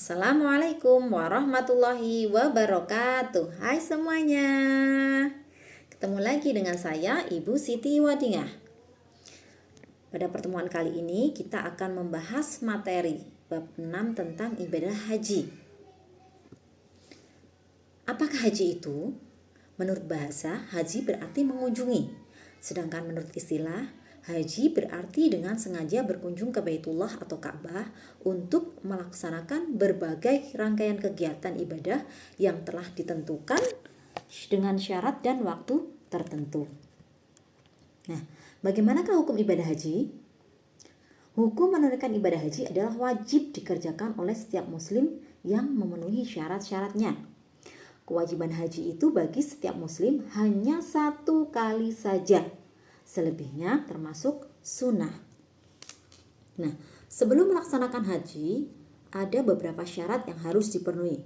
Assalamualaikum warahmatullahi wabarakatuh. Hai semuanya. Ketemu lagi dengan saya Ibu Siti Wadingah. Pada pertemuan kali ini kita akan membahas materi bab 6 tentang ibadah haji. Apakah haji itu? Menurut bahasa, haji berarti mengunjungi. Sedangkan menurut istilah, haji berarti dengan sengaja berkunjung ke Baitullah atau Ka'bah untuk melaksanakan berbagai rangkaian kegiatan ibadah yang telah ditentukan dengan syarat dan waktu tertentu. Nah, bagaimanakah hukum ibadah haji? Hukum menunaikan ibadah haji adalah wajib dikerjakan oleh setiap muslim yang memenuhi syarat-syaratnya. Kewajiban haji itu bagi setiap muslim hanya 1 kali saja. Selebihnya termasuk sunnah. Nah, sebelum melaksanakan haji, ada beberapa syarat yang harus dipenuhi.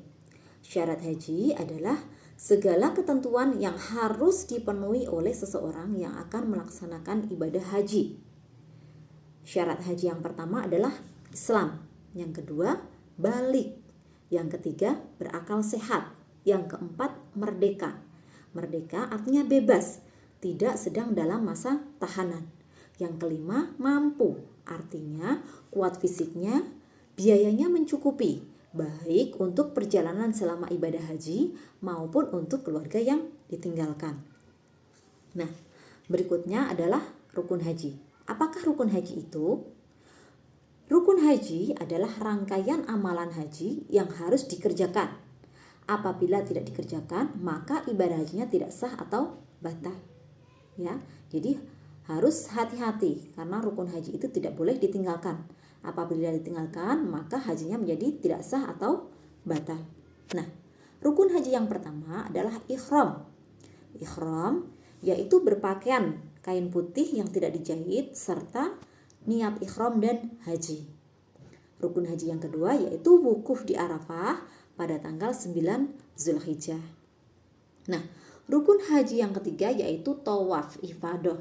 Syarat haji adalah segala ketentuan yang harus dipenuhi oleh seseorang yang akan melaksanakan ibadah haji. Syarat haji yang pertama adalah Islam. Yang kedua, balik. Yang ketiga, berakal sehat. Yang keempat, merdeka. Merdeka artinya bebas, tidak sedang dalam masa tahanan. Yang kelima, mampu. Artinya kuat fisiknya, biayanya mencukupi, baik untuk perjalanan selama ibadah haji maupun untuk keluarga yang ditinggalkan. Nah, berikutnya adalah rukun haji. Apakah rukun haji itu? Rukun haji adalah rangkaian amalan haji yang harus dikerjakan. Apabila tidak dikerjakan, maka ibadah hajinya tidak sah atau batal. Ya, jadi harus hati-hati karena rukun haji itu tidak boleh ditinggalkan. Apabila ditinggalkan, maka hajinya menjadi tidak sah atau batal. Nah, rukun haji yang pertama adalah ihram. Ihram yaitu berpakaian kain putih yang tidak dijahit serta niat ihram dan haji. Rukun haji yang kedua yaitu wukuf di Arafah pada tanggal 9 Zulhijjah. Nah, rukun haji yang ketiga yaitu tawaf ifadah.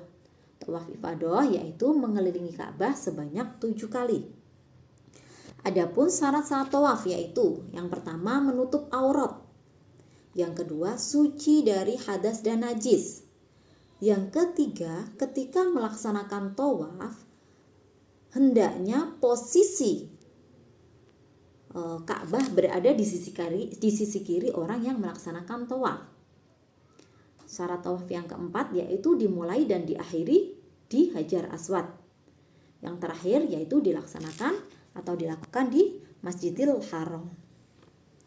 Tawaf ifadah yaitu mengelilingi Ka'bah sebanyak 7 kali. Adapun syarat-syarat tawaf yaitu yang pertama menutup aurat. Yang kedua suci dari hadas dan najis. Yang ketiga ketika melaksanakan tawaf hendaknya posisi Ka'bah berada di sisi kiri orang yang melaksanakan tawaf. Syarat tawaf yang keempat yaitu dimulai dan diakhiri di Hajar Aswad. Yang terakhir yaitu dilaksanakan atau dilakukan di Masjidil Haram.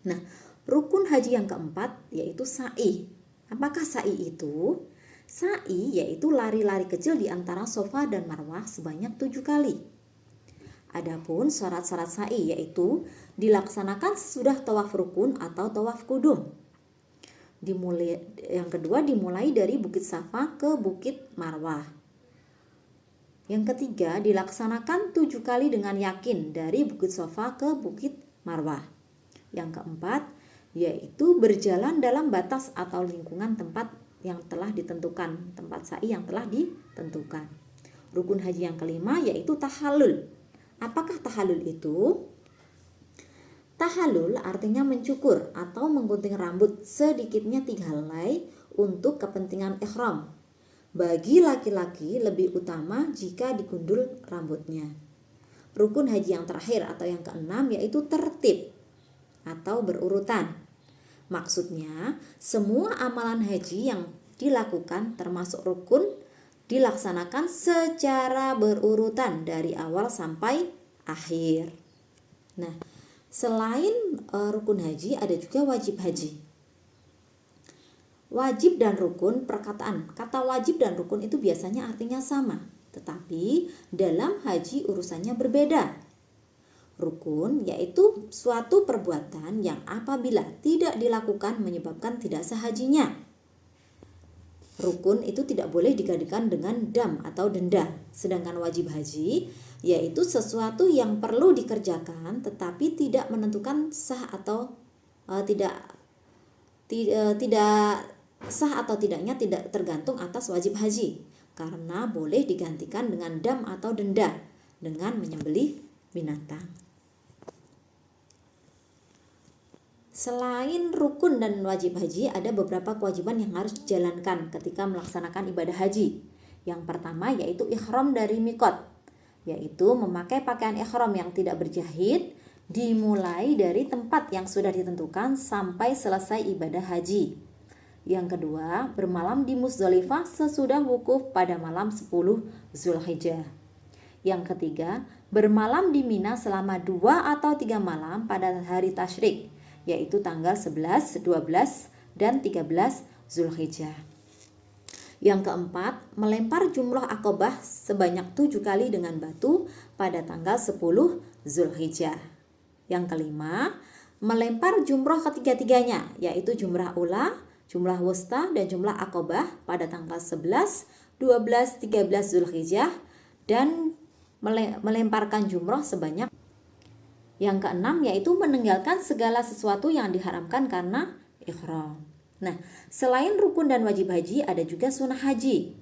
Nah, rukun haji yang keempat yaitu sa'i. Apakah sa'i itu? Sa'i yaitu lari-lari kecil di antara Safa dan Marwah sebanyak 7 kali. Adapun syarat-syarat sa'i yaitu dilaksanakan sesudah tawaf rukun atau tawaf kudum. Yang kedua dimulai dari Bukit Safa ke Bukit Marwah. Yang ketiga dilaksanakan 7 kali dengan yakin dari Bukit Safa ke Bukit Marwah. Yang keempat yaitu berjalan dalam batas atau lingkungan tempat yang telah ditentukan, tempat sa'i yang telah ditentukan. Rukun haji yang kelima yaitu tahallul. Apakah tahallul itu? Tahallul artinya mencukur atau menggunting rambut sedikitnya 3 helai untuk kepentingan ihram. Bagi laki-laki lebih utama jika digundul rambutnya. Rukun haji yang terakhir atau yang keenam yaitu tertib atau berurutan. Maksudnya semua amalan haji yang dilakukan termasuk rukun dilaksanakan secara berurutan dari awal sampai akhir. Nah, selain rukun haji ada juga wajib haji. Wajib dan rukun perkataan. Kata wajib dan rukun itu biasanya artinya sama, tetapi dalam haji urusannya berbeda. Rukun yaitu suatu perbuatan yang apabila tidak dilakukan menyebabkan tidak sah hajinya. Rukun itu tidak boleh digantikan dengan dam atau denda. Sedangkan wajib haji yaitu sesuatu yang perlu dikerjakan tetapi tidak menentukan sah atau tidak sah atau tidaknya tidak tergantung atas wajib haji, karena boleh digantikan dengan dam atau denda dengan menyembelih binatang. Selain rukun dan wajib haji, ada beberapa kewajiban yang harus dijalankan ketika melaksanakan ibadah haji. Yang pertama yaitu ihram dari mikot, yaitu memakai pakaian ihram yang tidak berjahit dimulai dari tempat yang sudah ditentukan sampai selesai ibadah haji. Yang kedua, bermalam di Muzdalifah sesudah wukuf pada malam 10 Zulhijjah. Yang ketiga, bermalam di Mina selama 2 atau 3 malam pada hari tasyrik, yaitu tanggal 11, 12, dan 13 Zulhijjah. Yang keempat, melempar jumroh Aqobah sebanyak 7 kali dengan batu pada tanggal 10 Zulhijjah. Yang kelima, melempar jumroh ketiga-tiganya, yaitu jumrah ula, jumrah wusta, dan jumrah Aqobah pada tanggal 11, 12, 13 Zulhijjah, dan melemparkan jumroh sebanyak. Yang keenam yaitu meninggalkan segala sesuatu yang diharamkan karena ihram. Nah, selain rukun dan wajib haji, ada juga sunnah haji.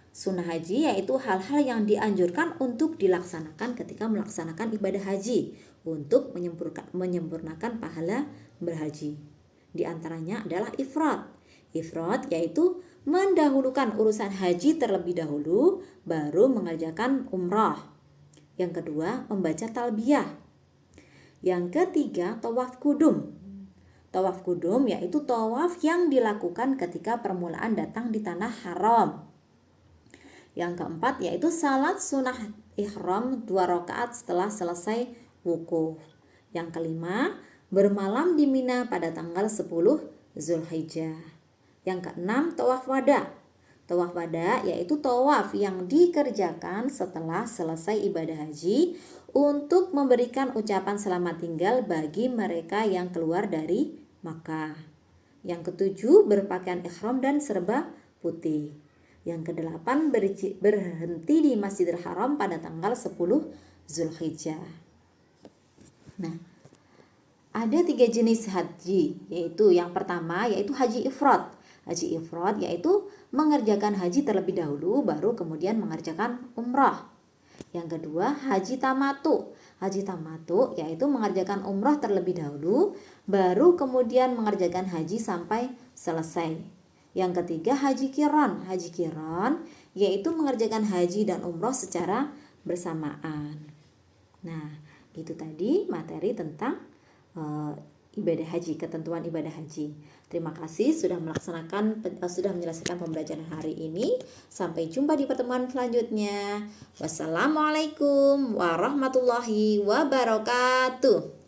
Sunnah haji yaitu hal-hal yang dianjurkan untuk dilaksanakan ketika melaksanakan ibadah haji untuk menyempurnakan pahala berhaji. Di antaranya adalah ifrad. Ifrad yaitu mendahulukan urusan haji terlebih dahulu, baru mengerjakan umrah. Yang kedua, membaca talbiyah. Yang ketiga, tawaf kudum. Tawaf kudum yaitu tawaf yang dilakukan ketika permulaan datang di tanah haram. Yang keempat yaitu salat sunnah ihram 2 rakaat setelah selesai wukuf. Yang kelima, bermalam di Mina pada tanggal 10 Zulhijjah. Yang keenam, tawaf wada. Tawaf wada yaitu tawaf yang dikerjakan setelah selesai ibadah haji untuk memberikan ucapan selamat tinggal bagi mereka yang keluar dari Makkah. Yang ketujuh, berpakaian ihram dan serba putih. Yang kedelapan, berhenti di Masjidil Haram pada tanggal 10 Zulhijjah. Nah, ada 3 jenis haji, yaitu yang pertama yaitu haji ifrad. Haji ifrad yaitu mengerjakan haji terlebih dahulu baru kemudian mengerjakan umrah. Yang kedua, haji tamatu. Haji tamatu yaitu mengerjakan umrah terlebih dahulu baru kemudian mengerjakan haji sampai selesai. Yang ketiga, haji qiran. Haji qiran yaitu mengerjakan haji dan umrah secara bersamaan. Nah, itu tadi materi tentang ibadah haji, ketentuan ibadah haji. Terima kasih sudah menyelesaikan pembelajaran hari ini. Sampai jumpa di pertemuan selanjutnya. Wassalamualaikum warahmatullahi wabarakatuh.